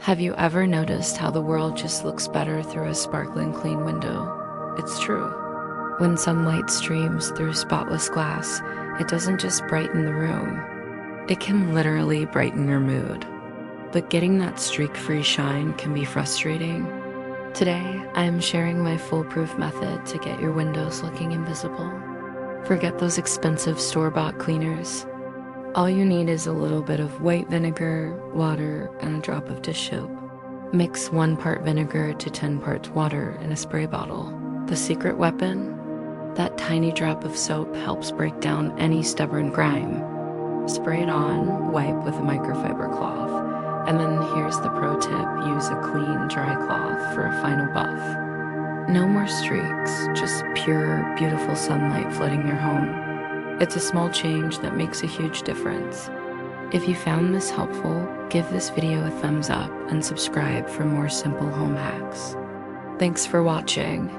Have you ever noticed how the world just looks better through a sparkling clean window? It's true. When sunlight streams through spotless glass, it doesn't just brighten the room, it can literally brighten your mood. But getting that streak-free shine can be frustrating. Today, I am sharing my foolproof method to get your windows looking invisible. Forget those expensive store-bought cleaners. All you need is a little bit of white vinegar, water, and a drop of dish soap. Mix 1 part vinegar to 10 parts water in a spray bottle. The secret weapon? That tiny drop of soap helps break down any stubborn grime. Spray it on, wipe with a microfiber cloth, and then here's the pro tip: use a clean, dry cloth for a final buff. No more streaks, just pure, beautiful sunlight flooding your home. It's a small change that makes a huge difference. If you found this helpful, give this video a thumbs up and subscribe for more simple home hacks. Thanks for watching.